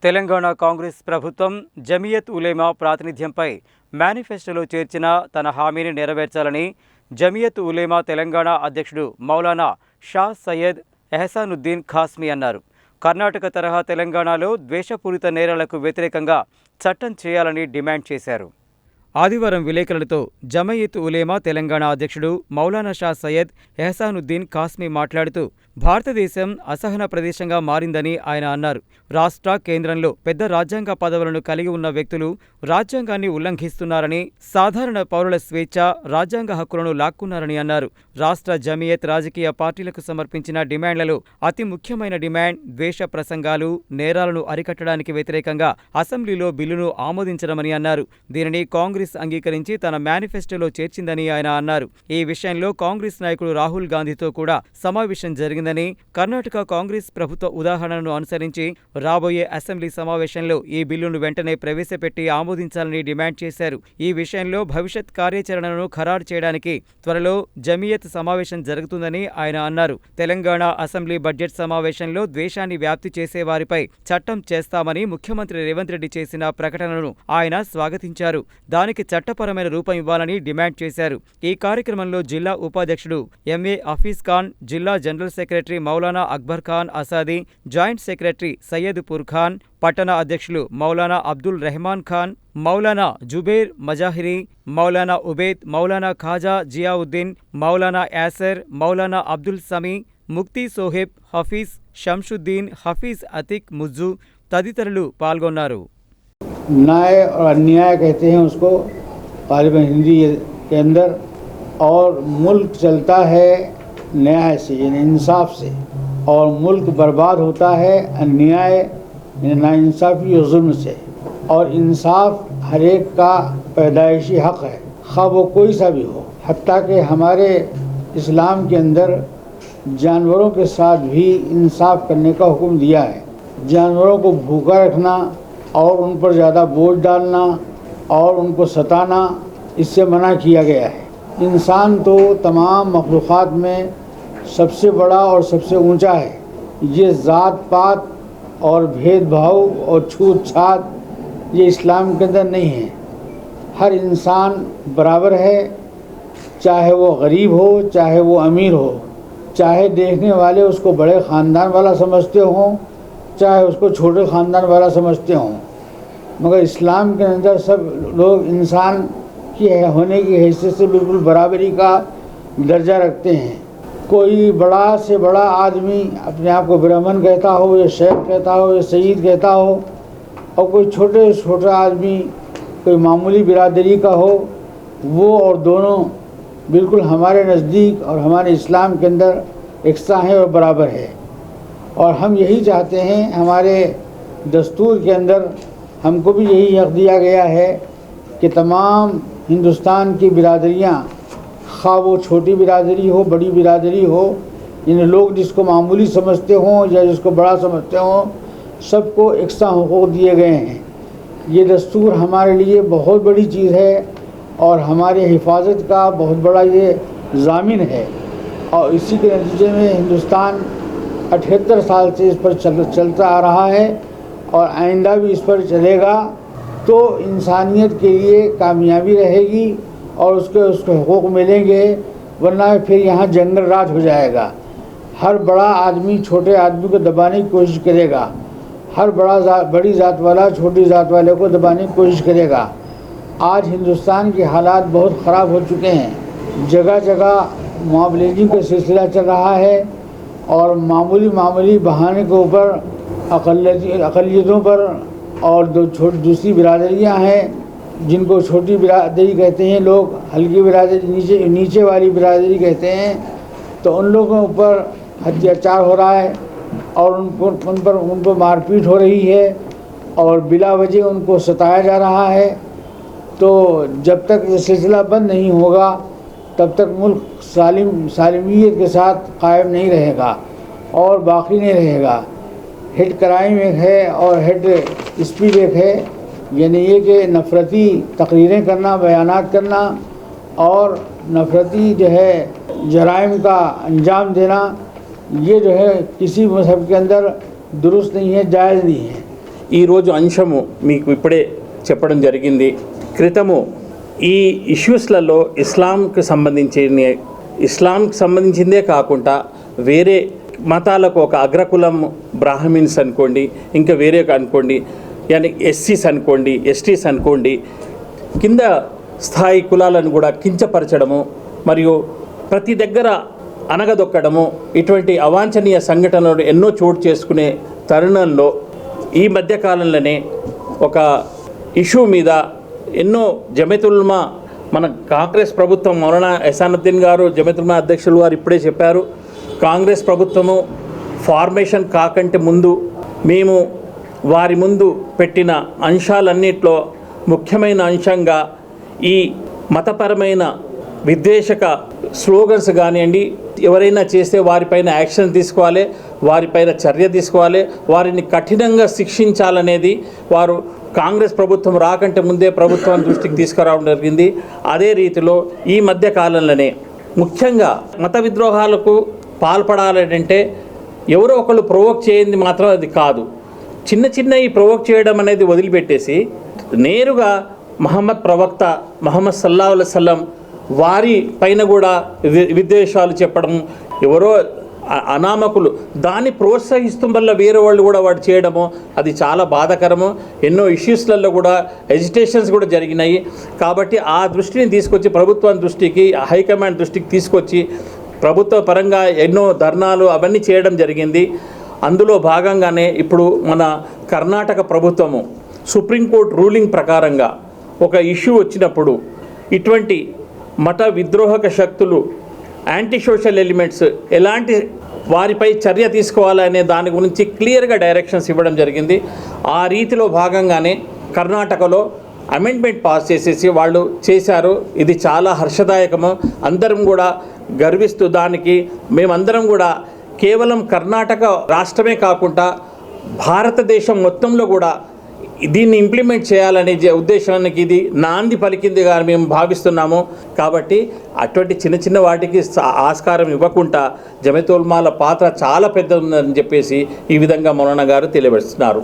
తెలంగాణ కాంగ్రెస్ ప్రభుత్వం జమియత్ ఉలేమా ప్రాతినిధ్యంపై మేనిఫెస్టోలో చేర్చిన తన హామీని నెరవేర్చాలని జమియత్ ఉలేమా తెలంగాణ అధ్యక్షుడు మౌలానా షా సయ్యద్ ఎహసానుద్దీన్ ఖాస్మీ అన్నారు. కర్ణాటక తరహా తెలంగాణలో ద్వేషపూరిత నేరాలకు వ్యతిరేకంగా చట్టం చేయాలని డిమాండ్ చేశారు. ఆదివారం విలేకరులతో జమయత్ ఉలేమా తెలంగాణ అధ్యక్షుడు మౌలానా షా సయ్యద్ ఎహసానుద్దీన్ ఖాస్మీ మాట్లాడుతూ భారతదేశం అసహన ప్రదేశంగా మారిందని ఆయన అన్నారు. రాష్ట్ర, కేంద్రంలో పెద్ద రాజ్యాంగ పదవులను కలిగి ఉన్న వ్యక్తులు రాజ్యాంగాన్ని ఉల్లంఘిస్తున్నారని, సాధారణ పౌరుల స్వేచ్ఛ, రాజ్యాంగ హక్కులను లాక్కున్నారని అన్నారు. రాష్ట్ర జమియత్ రాజకీయ పార్టీలకు సమర్పించిన డిమాండ్లలో అతి ముఖ్యమైన డిమాండ్ ద్వేష ప్రసంగాలు, నేరాలను అరికట్టడానికి వ్యతిరేకంగా అసెంబ్లీలో బిల్లును ఆమోదించడమని అన్నారు. దీనిని కాంగ్రెస్ అంగీకరించి తన మేనిఫెస్టోలో చేర్చిందని ఆయన అన్నారు. ఈ విషయంలో కాంగ్రెస్ నాయకుడు రాహుల్ గాంధీతో కూడా సమావేశం జరిగిందని, కర్ణాటక కాంగ్రెస్ ప్రభుత్వ ఉదాహరణను అనుసరించి రాబోయే అసెంబ్లీ సమావేశంలో ఈ బిల్లును వెంటనే ప్రవేశపెట్టి ఆమోదించాలని డిమాండ్ చేశారు. ఈ విషయంలో భవిష్యత్ కార్యాచరణను ఖరారు చేయడానికి త్వరలో జమియత్ సమావేశం జరుగుతుందని ఆయన అన్నారు. తెలంగాణ అసెంబ్లీ బడ్జెట్ సమావేశంలో ద్వేషాన్ని వ్యాప్తి చేసే వారిపై చట్టం చేస్తామని ముఖ్యమంత్రి రేవంత్ రెడ్డి చేసిన ప్రకటనను ఆయన స్వాగతించారు. దానికి చట్టపరమైన రూపం ఇవ్వాలని డిమాండ్ చేశారు. ఈ కార్యక్రమంలో జిల్లా ఉపాధ్యక్షుడు ఎంఏ హఫీజ్ ఖాన్, జిల్లా general secretary Maulana Akbar Khan Asadi, joint secretary Syed Pur Khan, పట్టణ అధ్యక్షులు మౌలానా అబ్దుల్ రెహమాన్ ఖాన్, మౌలానా జుబేర్ మజాహిరి, మౌలానా ఉబేద్, మౌలానా ఖాజా జియావుద్దీన్, మౌలానా యాసర్, మౌలానా అబ్దుల్ సమీ, ముక్తి సోహెబ్, హఫీజ్ షంషుద్దీన్, హఫీజ్ అతిక్ ముజ్జు తదితరులు పాల్గొన్నారు. न्याय और अन्याय कहते हैं उसको गालिबन हिंदी के अंदर, और मुल्क चलता है न्याय से यानी इंसाफ से, और मुल्क बर्बाद होता है अन्याय यानी नाइंसाफ़ी और जुल्म से। और इंसाफ हर एक का पैदाइशी हक़ है, खा वो कोई सा भी हो। हत्ता कि हमारे इस्लाम के अंदर जानवरों के साथ भी इंसाफ करने का हुक्म दिया है। जानवरों को भूखा रखना और उन पर ज़्यादा बोझ डालना और उनको सताना, इससे मना किया गया है। इंसान तो तमाम मखलूक़ात में सबसे बड़ा और सबसे ऊंचा है। ये ज़ात पात और भेदभाव और छूत छात ये इस्लाम के अंदर नहीं है। हर इंसान बराबर है, चाहे वो गरीब हो चाहे वो अमीर हो, चाहे देखने वाले उसको बड़े ख़ानदान वाला समझते हों चाहे उसको छोटे ख़ानदान वाला समझते हों, मगर इस्लाम के अंदर सब लोग इंसान की होने की हैसियत से बिल्कुल बराबरी का दर्जा रखते हैं। कोई बड़ा से बड़ा आदमी अपने आप को ब्राह्मण कहता हो, या शेख कहता हो, या सईद कहता हो, और कोई छोटे से छोटा आदमी कोई मामूली बिरादरी का हो, वो और दोनों बिल्कुल हमारे नज़दीक और हमारे इस्लाम के अंदर एकसा हैं और बराबर है। और हम यही चाहते हैं, हमारे दस्तूर के अंदर हमको भी यही हक़ दिया गया है कि तमाम हिंदुस्तान की बिरादरियाँ, खा वो छोटी बिरादरी हो बड़ी बिरादरी हो, इन लोग जिसको मामूली समझते हों या जिसको बड़ा समझते हों, सबको एकसा हुकूक दिए गए हैं। ये दस्तूर हमारे लिए बहुत बड़ी चीज़ है और हमारे हिफाजत का बहुत बड़ा ये ज़ामिन है। और इसी के नतीजे में हिंदुस्तान 78 साल से इस पर चलता आ रहा है और आइंदा भी इस पर चलेगा। तो इंसानियत के लिए कामयाबी रहेगी और उसके हुकूक मिलेंगे, वरना फिर यहाँ जंगल राज हो जाएगा। हर बड़ा आदमी छोटे आदमी को दबाने की कोशिश करेगा, हर बड़ी ज़ात वाला छोटी ज़ात वाले को दबाने की कोशिश करेगा। आज हिंदुस्तान के हालात बहुत ख़राब हो चुके हैं। जगह जगह मॉबलिंग का सिलसिला चल रहा है और मामूली बहाने के ऊपर अक़लियतों पर और दूसरी बिरादरियाँ हैं जिनको छोटी बिरादरी कहते हैं लोग, हल्की बिरादरी नीचे वाली बिरादरी कहते हैं, तो उन लोगों के ऊपर अत्याचार हो रहा है और उन पर मारपीट हो रही है और बिला वजह उनको सताया जा रहा है। तो जब तक ये सिलसिला बंद नहीं होगा तब तक मुल्क सालिमियत के साथ कायम नहीं रहेगा और बाकी नहीं रहेगा। हेड क्राइम एक है और हेड स्पीड एक है, यानी ये कि नफ़रती तकरीरें करना, बयानात करना और नफ़रती जो है जराइम का अंजाम देना, ये जो है किसी मज़हब के अंदर दुरुस्त नहीं है, जायज़ नहीं है। ఈరోజు అంశము మీకు ఇప్పుడే చెప్పడం జరిగింది. క్రితము ఈ ఇష్యూస్లలో ఇస్లాంకి సంబంధించిందే కాకుండా వేరే మతాలకు ఒక అగ్రకులం బ్రాహ్మిన్స్ అనుకోండి, ఇంకా వేరే అనుకోండి, యాని ఎస్సీస్ అనుకోండి, ఎస్టీస్ అనుకోండి, కింద స్థాయి కులాలను కూడా కించపరచడము మరియు ప్రతి దగ్గర అనగదొక్కడము, ఇటువంటి అవాంఛనీయ సంఘటనలు ఎన్నో చోటు చేసుకునే తరుణంలో ఈ మధ్యకాలంలోనే ఒక ఇష్యూ మీద ఎన్నో జమియతుల్ ఉలమా, మన కాంగ్రెస్ ప్రభుత్వం, మౌలానా ఎహసానుద్దీన్ గారు జమియతుల్ ఉలమా అధ్యక్షులు గారు ఇప్పుడే చెప్పారు, కాంగ్రెస్ ప్రభుత్వము ఫార్మేషన్ కాకంటే ముందు మేము వారి ముందు పెట్టిన అంశాలన్నింటిలో ముఖ్యమైన అంశంగా ఈ మతపరమైన విద్వేషక స్లోగన్స్ కానివ్వండి, ఎవరైనా చేస్తే వారిపైన యాక్షన్ తీసుకోవాలి, వారిపైన చర్య తీసుకోవాలి, వారిని కఠినంగా శిక్షించాలనేది వారు కాంగ్రెస్ ప్రభుత్వం రాకంటే ముందే ప్రభుత్వం దృష్టికి తీసుకురావడం జరిగింది. అదే రీతిలో ఈ మధ్య కాలంలోనే ముఖ్యంగా మత విద్రోహాలకు పాల్పడాలంటే ఎవరో ఒకళ్ళు ప్రొవోక్ చేయండి మాత్రం అది కాదు. చిన్న ఈ ప్రొవోక్ చేయడం అనేది వదిలిపెట్టేసి నేరుగా మహమ్మద్ ప్రవక్త మహమ్మద్ సల్లల్లాహు అలైహి వసల్లం వారి పైన కూడా విద్వేషాలు చెప్పడం, ఎవరో అనామకులు దాన్ని ప్రోత్సహిస్తూ వల్ల వేరే వాళ్ళు కూడా వాడు చేయడము, అది చాలా బాధాకరము. ఎన్నో ఇష్యూస్లలో కూడా ఎజిటేషన్స్ కూడా జరిగినాయి. కాబట్టి ఆ దృష్టిని తీసుకొచ్చి ప్రభుత్వం దృష్టికి, హైకమాండ్ దృష్టికి తీసుకొచ్చి ప్రభుత్వ పరంగా ఎన్నో ధర్నాలు అవన్నీ చేయడం జరిగింది. అందులో భాగంగానే ఇప్పుడు మన కర్ణాటక ప్రభుత్వము సుప్రీంకోర్టు రూలింగ్ ప్రకారంగా ఒక ఇష్యూ వచ్చినప్పుడు ఇటువంటి మత విద్రోహక శక్తులు, యాంటీ సోషల్ ఎలిమెంట్స్ ఎలాంటి వారిపై చర్య తీసుకోవాలనే దాని గురించి క్లియర్గా డైరెక్షన్స్ ఇవ్వడం జరిగింది. ఆ రీతిలో భాగంగానే కర్ణాటకలో అమెండ్మెంట్ పాస్ చేసేసి వాళ్ళు చేశారు. ఇది చాలా హర్షదాయకము. అందరం కూడా గర్విస్తూ దానికి మేమందరం కూడా కేవలం కర్ణాటక రాష్ట్రమే కాకుండా భారతదేశం మొత్తంలో కూడా దీన్ని ఇంప్లిమెంట్ చేయాలనే ఉద్దేశానికి ఇది నాంది పలికిందిగా మేము భావిస్తున్నాము. కాబట్టి అటువంటి చిన్న వాటికి ఆస్కారం ఇవ్వకుండా జమియతుల్ ఉలమాల పాత్ర చాలా పెద్ద ఉందని చెప్పేసి ఈ విధంగా మౌలానా గారు తెలియజేస్తున్నారు.